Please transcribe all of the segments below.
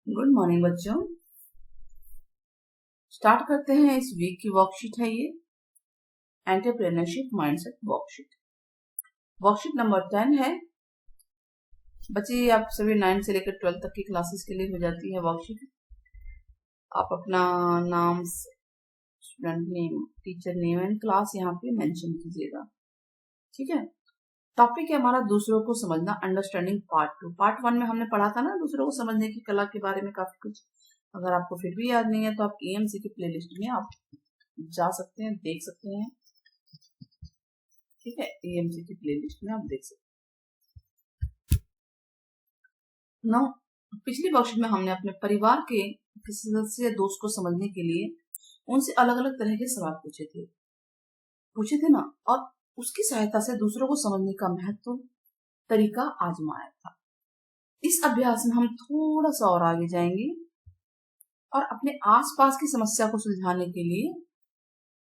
Good morning बच्चों। Start करते हैं। इस वीक की वर्कशीट है ये entrepreneurship mindset worksheet. Worksheet number 10 है। बच्चे आप सभी 9 से लेकर 12 तक की क्लासेस के लिए हो जाती है वर्कशीट। आप अपना नाम, student name, teacher name and class यहाँ पे मेंशन कीजिएगा। ठीक है। टॉपिक है हमारा दूसरों को समझना, अंडरस्टैंडिंग पार्ट 2। पार्ट 1 में हमने पढ़ा था ना दूसरों को समझने की कला के बारे में काफी कुछ। अगर आपको फिर भी याद नहीं है तो आप EMC की प्लेलिस्ट में आप जा सकते हैं, देख सकते हैं। ठीक है, EMC की प्लेलिस्ट में आप देख सकते हैं ना। पिछली वर्कशीट में हमने अपने परिवार के किसी सदस्य या दोस्त को समझने के लिए उनसे अलग अलग तरह के सवाल पूछे थे ना, और उसकी सहायता से दूसरों को समझने का महत्व तरीका आजमाया था। इस अभ्यास में हम थोड़ा सा और आगे जाएंगे और अपने आसपास की समस्या को सुलझाने के लिए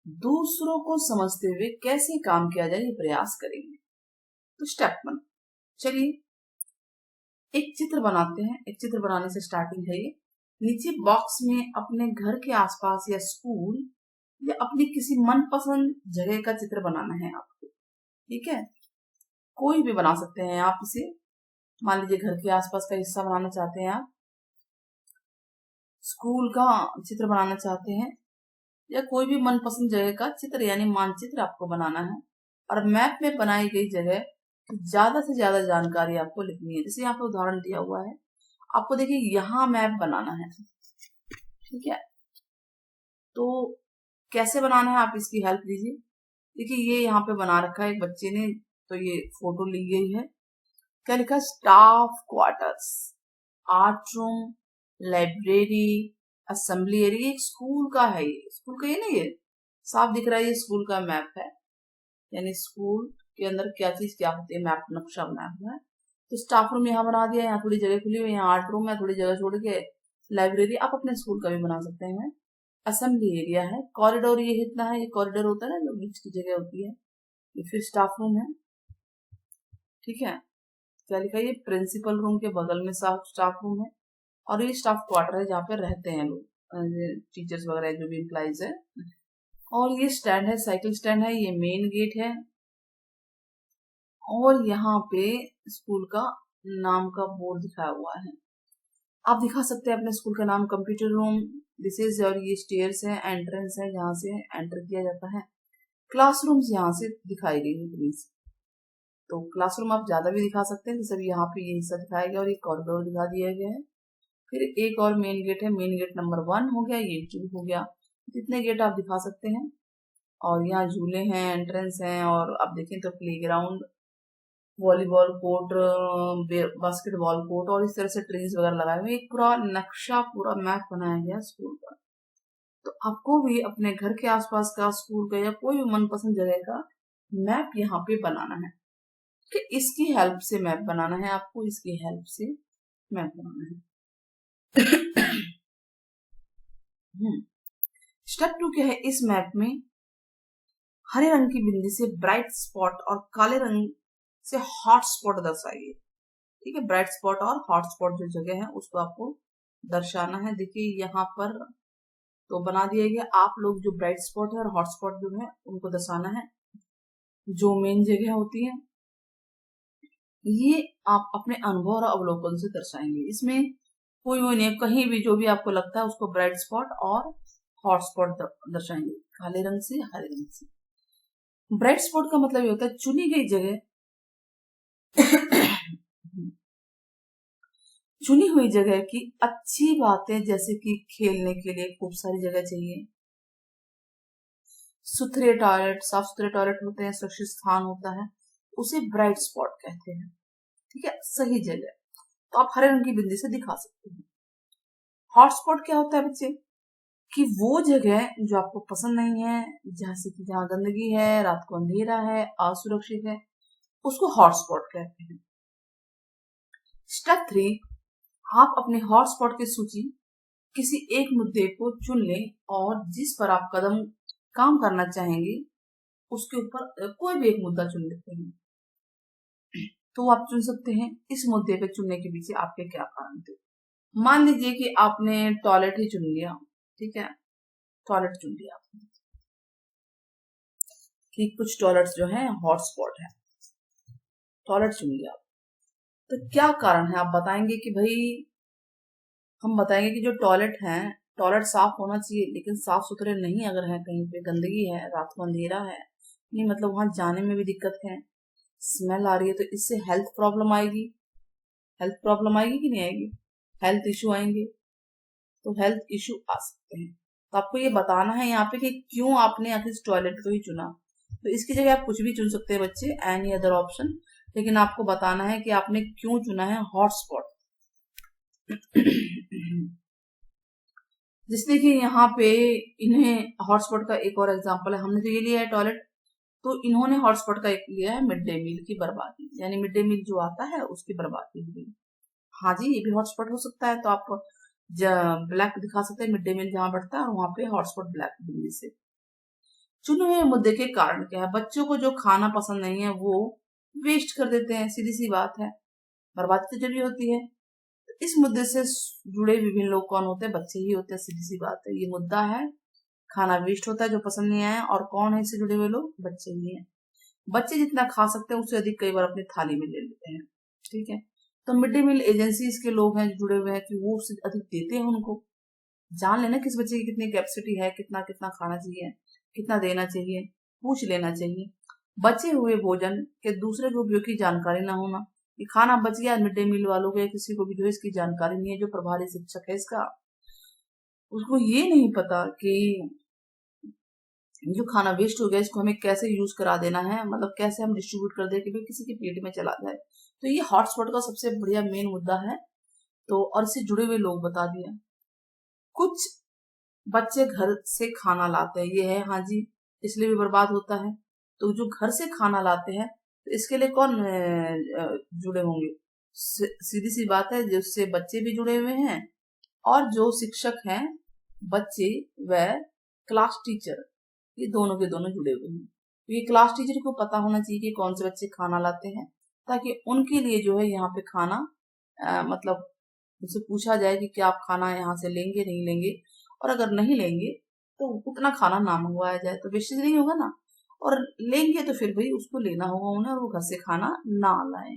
दूसरों को समझते हुए कैसे काम किया जाए ये प्रयास करेंगे। तो स्टेप 1, चलिए एक चित्र बनाते हैं। एक चित्र बनाने से स्टार्टिंग है ये। नीचे बॉक्स में अपने घर के आसपास या स्कूल या अपनी किसी मनपसंद जगह का चित्र बनाना है आपको। ठीक है, कोई भी बना सकते हैं आप इसे। मान लीजिए घर के आसपास का हिस्सा बनाना चाहते हैं आप, स्कूल का चित्र बनाना चाहते हैं, या कोई भी मनपसंद जगह का चित्र यानी मानचित्र आपको बनाना है। और मैप में बनाई गई जगह की ज्यादा से ज्यादा जानकारी आपको लिखनी है। जैसे यहाँ पे उदाहरण दिया हुआ है, आपको देखिए यहाँ मैप बनाना है। ठीक है, तो कैसे बनाना है आप इसकी हेल्प लीजिए। देखिए ये यहाँ पे बना रखा है एक बच्चे ने, तो ये फोटो ली गई है। क्या लिखा है? Staff quarters, art room, library, assembly area. एक स्कूल का है, ये स्कूल का, ये नहीं, ये साफ दिख रहा है, ये स्कूल का मैप है। यानी स्कूल के अंदर क्या चीज क्या होती है, मैप नक्शा बनाया हुआ है। तो स्टाफ रूम यहाँ बना दिया, यहाँ थोड़ी जगह खुली हुई है, यहाँ आर्ट रूम है, थोड़ी जगह छोड़ के लाइब्रेरी। आप अपने स्कूल का भी बना सकते हैं। असेंबली एरिया है, कॉरिडोर ये इतना है, ये कॉरिडोर होता है ना जो बीच की जगह होती है। ये फिर स्टाफ रूम है। ठीक है, क्या लिखा है? ये प्रिंसिपल रूम के बगल में स्टाफ रूम है। और ये स्टाफ क्वार्टर है जहाँ पे रहते हैं लोग, टीचर्स वगैरह जो भी एम्प्लॉइज है। और ये स्टैंड है, साइकिल स्टैंड है, ये मेन गेट है। और यहाँ पे स्कूल का नाम का बोर्ड दिखाया हुआ है। आप दिखा सकते हैं अपने स्कूल का नाम। कंप्यूटर रूम दिस इज, और ये स्टेयर्स है, एंट्रेंस है जहाँ से एंटर किया जाता है। क्लासरूम्स यहाँ से दिखाई गई है प्लीज। तो क्लासरूम आप ज्यादा भी दिखा सकते हैं, जैसे यहाँ पे ये हिस्सा दिखाया गया और ये कॉरिडोर दिखा दिया गया है। फिर एक और मेन गेट है, मेन गेट नंबर 1 हो गया, ये 2 हो गया। कितने गेट आप दिखा सकते हैं। और यहाँ झूले हैं, एंट्रेंस हैं, और आप देखें तो playground, volleyball court, basketball court, और इस तरह से ट्रीज वगैरह लगाए हुए। एक पूरा नक्शा, पूरा मैप बनाया गया स्कूल का। तो आपको भी अपने घर के आसपास का, स्कूल का, या कोई भी मनपसंद जगह का मैप यहाँ पे बनाना है। कि इसकी हेल्प से मैप बनाना है आपको, इसकी हेल्प से मैप बनाना है। स्टेप 2 क्या है? इस मैप में हरे रंग की बिंदी से ब्राइट स्पॉट और काले रंग से हॉट स्पॉट दर्शाइए। ठीक है, ब्राइट स्पॉट और हॉट स्पॉट जो जगह है उसको आपको दर्शाना है। देखिए यहाँ पर तो बना दिया गया। आप लोग जो ब्राइट स्पॉट है और हॉट स्पॉट जो है उनको दर्शाना है, जो मेन जगह होती है। ये आप अपने अनुभव और अवलोकन से दर्शाएंगे। इसमें कोई वो नहीं, कहीं भी जो भी आपको लगता है उसको ब्राइट स्पॉट और हॉट स्पॉट दर्शाएंगे, काले रंग से, हरे रंग से। ब्राइट स्पॉट का मतलब ये होता है चुनी गई जगह चुनी हुई जगह की अच्छी बातें, जैसे कि खेलने के लिए खूब सारी जगह चाहिए, सुथरे टॉयलेट, साफ सुथरे टॉयलेट होते हैं, सुरक्षित स्थान होता है, उसे ब्राइट स्पॉट कहते हैं। ठीक है, सही जगह तो आप हरे रंग की बिंदी से दिखा सकते हैं। हॉट स्पॉट क्या होता है बच्चे? कि वो जगह जो आपको पसंद नहीं है, जैसे कि जहाँ गंदगी है, रात को अंधेरा है, असुरक्षित है, उसको हॉट स्पॉट कहते हैं। स्टेप 3, आप अपने हॉट स्पॉट की सूची किसी एक मुद्दे को चुन लें और जिस पर आप काम करना चाहेंगे उसके ऊपर कोई भी एक मुद्दा चुन लेते हैं। तो आप चुन सकते हैं। इस मुद्दे पे चुनने के पीछे आपके क्या कारण थे। मान लीजिए कि आपने टॉयलेट ही चुन लिया, ठीक है, टॉयलेट चुन लिया आपने कि कुछ टॉयलेट्स जो है हॉटस्पॉट है, टॉयलेट चुन लिया आप। तो क्या कारण है आप बताएंगे कि भाई, हम बताएंगे कि जो टॉयलेट है, टॉयलेट साफ होना चाहिए, लेकिन साफ सुथरे नहीं अगर है, कहीं पे गंदगी है, रात को अंधेरा है, नहीं मतलब वहां जाने में भी दिक्कत है, स्मेल आ रही है, तो इससे हेल्थ प्रॉब्लम आएगी, हेल्थ प्रॉब्लम आएगी कि नहीं आएगी, हेल्थ इश्यू आएंगे, तो हेल्थ इश्यू आ सकते हैं। तो आपको ये बताना है यहाँ पे कि क्यों आपने आखिर इस टॉयलेट को ही चुना। तो इसकी जगह आप कुछ भी चुन सकते हैं बच्चे, एनी अदर ऑप्शन, लेकिन आपको बताना है कि आपने क्यों चुना है हॉटस्पॉट। जिसने कि यहाँ पे इन्हें हॉटस्पॉट का एक और एग्जांपल है, हमने तो ये लिया है टॉयलेट, तो इन्होंने हॉटस्पॉट का एक लिया है मिड डे मील की बर्बादी, यानी मिड डे मील जो आता है उसकी बर्बादी हुई। हाँ जी, ये भी हॉटस्पॉट हो सकता है, तो आप ब्लैक दिखा सकते हैं, मिड डे मील जहां बढ़ता है वहां पे हॉटस्पॉट ब्लैक बिंदी से। चुने हुए मुद्दे के कारण क्या है, बच्चों को जो खाना पसंद नहीं है वो वेस्ट कर देते हैं, सीधी सी बात है, बर्बादी तो जरूरी होती है। इस मुद्दे से जुड़े विभिन्न लोग कौन होते हैं, बच्चे ही होते हैं, सीधी सी बात है, ये मुद्दा है, खाना वेस्ट होता है जो पसंद नहीं आया, और कौन है इससे जुड़े हुए लोग, बच्चे ही हैं। बच्चे जितना खा सकते हैं उससे अधिक कई बार अपनी थाली में ले लेते हैं, ठीक है। तो मिड डे मील एजेंसीज के लोग हैं जुड़े हुए हैं कि वो उससे अधिक देते हैं उनको, जान लेना किस बच्चे की कितनी कैपेसिटी है, कितना कितना खाना चाहिए, कितना देना चाहिए, पूछ लेना चाहिए। बचे हुए भोजन के दूसरे के उपयोग की जानकारी ना होना, ये खाना बच गया मिड डे मील वालों को या किसी को भी जो इसकी जानकारी नहीं है, जो प्रभारी शिक्षक है इसका, उसको ये नहीं पता कि जो खाना वेस्ट हो गया इसको हमें कैसे यूज करा देना है, मतलब कैसे हम डिस्ट्रीब्यूट कर दे कि भाई किसी के पेट में चला जाए। तो ये हॉटस्पॉट का सबसे बढ़िया मेन मुद्दा है। तो और इससे जुड़े हुए लोग बता दिया। कुछ बच्चे घर से खाना लाते हैं, ये है, हाँ जी, इसलिए भी बर्बाद होता है। तो जो घर से खाना लाते हैं तो इसके लिए कौन जुड़े होंगे, सीधी सी बात है, जिससे बच्चे भी जुड़े हुए हैं और जो शिक्षक हैं, बच्चे व क्लास टीचर, ये दोनों के दोनों जुड़े हुए हैं। तो ये क्लास टीचर को पता होना चाहिए कि कौन से बच्चे खाना लाते हैं, ताकि उनके लिए जो है यहाँ पे खाना मतलब उनसे पूछा जाए कि क्या आप खाना यहाँ से लेंगे नहीं लेंगे, और अगर नहीं लेंगे तो उतना खाना ना मंगवाया जाए, तो वेस्टेज नहीं होगा ना, और लेंगे तो फिर भाई उसको लेना होगा उन्हें, और वो घर से खाना ना लाए।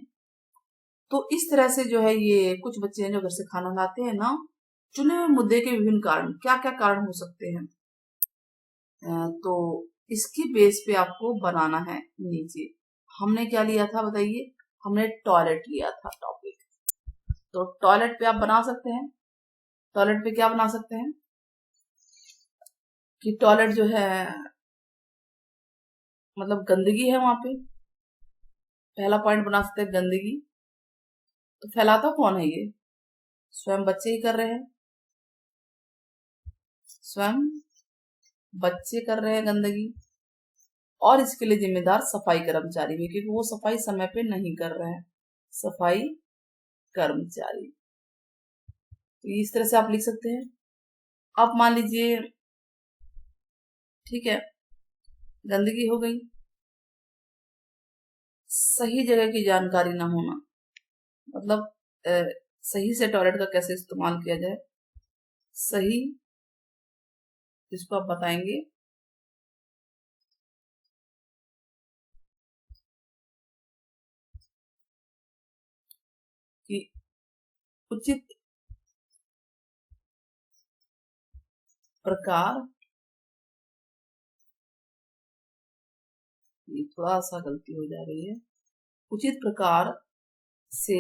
तो इस तरह से जो है ये कुछ बच्चे हैं जो घर से खाना लाते हैं ना। चुने हुए मुद्दे के विभिन्न कारण, क्या क्या कारण हो सकते हैं, तो इसके बेस पे आपको बनाना है नीचे। हमने क्या लिया था बताइए, हमने टॉयलेट लिया था टॉपिक, तो टॉयलेट पे आप बना सकते हैं, टॉयलेट पे क्या बना सकते हैं कि टॉयलेट जो है मतलब गंदगी है वहां पे, पहला पॉइंट बना सकते हैं गंदगी। तो फैलाता कौन है, ये स्वयं बच्चे ही कर रहे हैं, स्वयं बच्चे कर रहे हैं गंदगी, और इसके लिए जिम्मेदार सफाई कर्मचारी भी, क्योंकि वो सफाई समय पे नहीं कर रहे हैं, सफाई कर्मचारी। तो इस तरह से आप लिख सकते हैं। आप मान लीजिए, ठीक है, गंदगी हो गई, सही जगह की जानकारी ना होना, मतलब सही से टॉयलेट का कैसे इस्तेमाल किया जाए, सही, जिसको आप बताएंगे कि उचित प्रकार, ये थोड़ा सा गलती हो जा रही है, उचित प्रकार से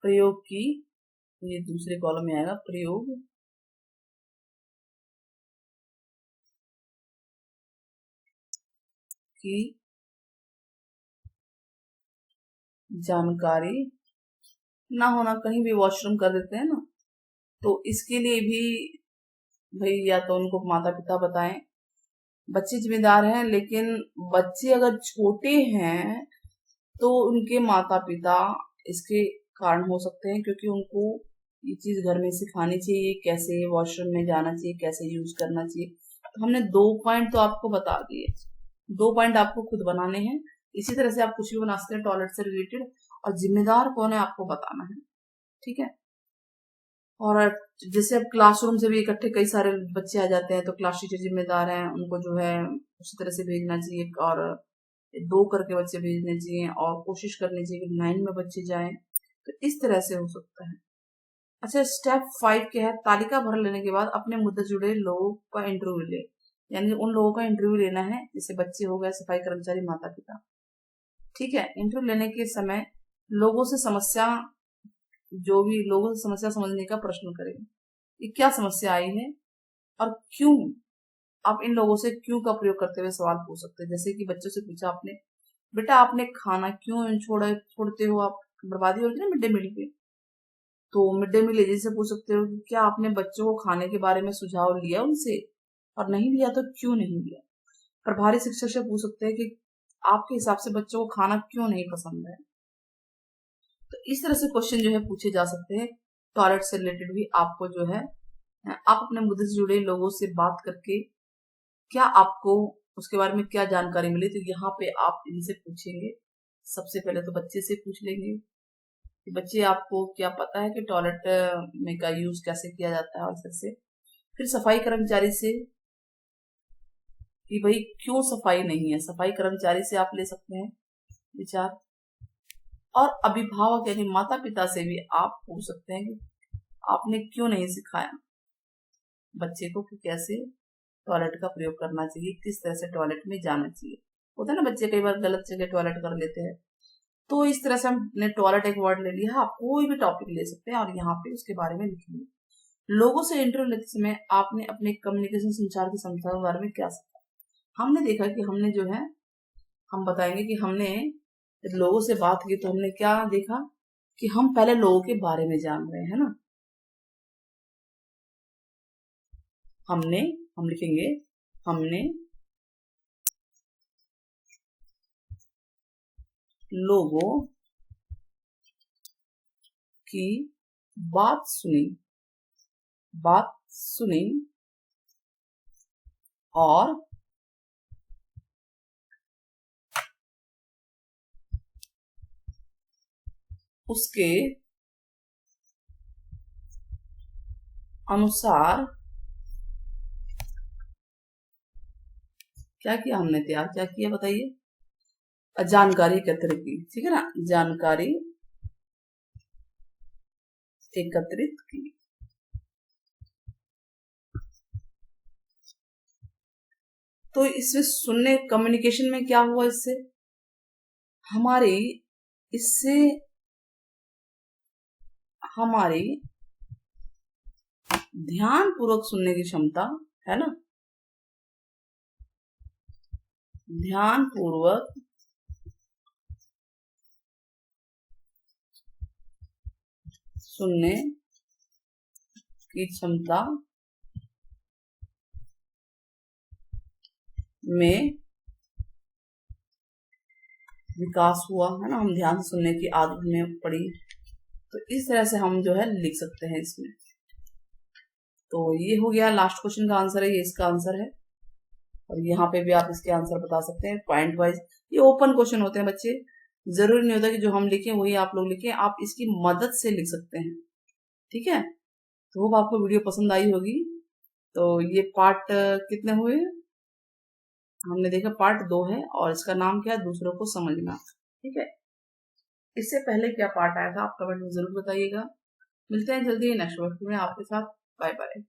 प्रयोग की, ये दूसरे कॉलम में आएगा, प्रयोग की जानकारी ना होना, कहीं भी वॉशरूम कर देते हैं ना, तो इसके लिए भी भाई या तो उनको माता पिता बताएं, बच्चे जिम्मेदार हैं, लेकिन बच्चे अगर छोटे हैं तो उनके माता पिता इसके कारण हो सकते हैं, क्योंकि उनको ये चीज घर में सिखानी चाहिए, कैसे वॉशरूम में जाना चाहिए, कैसे यूज करना चाहिए। तो हमने 2 पॉइंट तो आपको बता दिए, 2 पॉइंट आपको खुद बनाने हैं। इसी तरह से आप कुछ भी बना सकते हैं टॉयलेट से रिलेटेड, और जिम्मेदार कौन है आपको बताना है, ठीक है। और जैसे अब क्लासरूम से भी इकट्ठे कई सारे बच्चे आ जाते हैं तो क्लास टीचर जिम्मेदार हैं, उनको जो है उसी तरह से भेजना चाहिए और 2 करके बच्चे भेजने चाहिए और कोशिश करनी चाहिए कि 9 में बच्चे जाएं। तो इस तरह से हो सकता है। अच्छा, स्टेप 5 क्या है? तालिका भर लेने के बाद अपने मुद्दे से जुड़े लोगों का इंटरव्यू ले, यानी उन लोगों का इंटरव्यू लेना है जैसे बच्चे हो गए, सफाई कर्मचारी, माता पिता। ठीक है, इंटरव्यू लेने के समय लोगों से समस्या जो भी लोगों से समस्या समझने का प्रश्न करें कि क्या समस्या आई है और क्यों। आप इन लोगों से क्यों का प्रयोग करते हुए सवाल पूछ सकते हैं। जैसे कि बच्चों से पूछा आपने, बेटा आपने खाना क्यों छोड़ते हो आप, बर्बादी हो रही है ना मिड डे मील की। तो मिड डे मील एजेंसी से पूछ सकते हो कि क्या आपने बच्चों को खाने के बारे में सुझाव लिया उनसे, और नहीं लिया तो क्यों नहीं लिया। प्रभारी शिक्षक से पूछ सकते हैं कि आपके हिसाब से बच्चों को खाना क्यों नहीं पसंद है। तो इस तरह से क्वेश्चन जो है पूछे जा सकते हैं। टॉयलेट से रिलेटेड भी आपको जो है आप अपने मुद्दे से जुड़े लोगों से बात करके क्या आपको उसके बारे में क्या जानकारी मिली, तो यहाँ पे आप इनसे पूछेंगे। सबसे पहले तो बच्चे से पूछ लेंगे कि बच्चे आपको क्या पता है कि टॉयलेट में का यूज कैसे किया जाता है, और इस तरह से। फिर सफाई कर्मचारी से कि भाई क्यों सफाई नहीं है, सफाई कर्मचारी से आप ले सकते हैं विचार। और अभिभावक यानी माता पिता से भी आप पूछ सकते हैं कि आपने क्यों नहीं सिखाया बच्चे को कि कैसे टॉयलेट का प्रयोग करना चाहिए, किस तरह से टॉयलेट में जाना चाहिए। होता है ना बच्चे कई बार गलत जगह टॉयलेट कर लेते हैं। तो इस तरह से हमने टॉयलेट एक वर्ड ले लिया, आप कोई भी टॉपिक ले सकते हैं और यहाँ पे उसके बारे में लिखिए। लोगों से इंटरव्यू लेते समय आपने अपने कम्युनिकेशन संचार की क्षमता के बारे में क्या सीखा। हमने देखा कि हमने जो है हम बताएंगे कि हमने लोगों से बात की तो हमने क्या देखा कि हम पहले लोगों के बारे में जान रहे हैं ना। हम लिखेंगे हमने लोगों की बात सुनी और उसके अनुसार क्या किया हमने, तैयार क्या किया बताइए, जानकारी एकत्रित की। ठीक है ना, जानकारी एकत्रित की। तो इसमें सुनने कम्युनिकेशन में क्या हुआ, हमारी इससे हमारी ध्यान पूर्वक सुनने की क्षमता है ना, ध्यान पूर्वक सुनने की क्षमता में विकास हुआ है ना, हम ध्यान से सुनने की आदत में पड़ी। तो इस तरह से हम जो है लिख सकते हैं इसमें। तो ये हो गया, लास्ट क्वेश्चन का आंसर है, ये इसका आंसर है। और यहाँ पे भी आप इसके आंसर बता सकते हैं पॉइंट वाइज। ये ओपन क्वेश्चन होते हैं बच्चे, जरूरी नहीं होता कि जो हम लिखें वही आप लोग लिखें, आप इसकी मदद से लिख सकते हैं। ठीक है, तो होप आपको वीडियो पसंद आई होगी। तो ये पार्ट कितने हुए, हमने देखा पार्ट 2 है और इसका नाम क्या है, दूसरों को समझना। ठीक है, इससे पहले क्या पार्ट आया था आप कमेंट में जरूर बताइएगा। मिलते हैं जल्दी नेक्स्ट वीडियो में आपके साथ। Bye bye.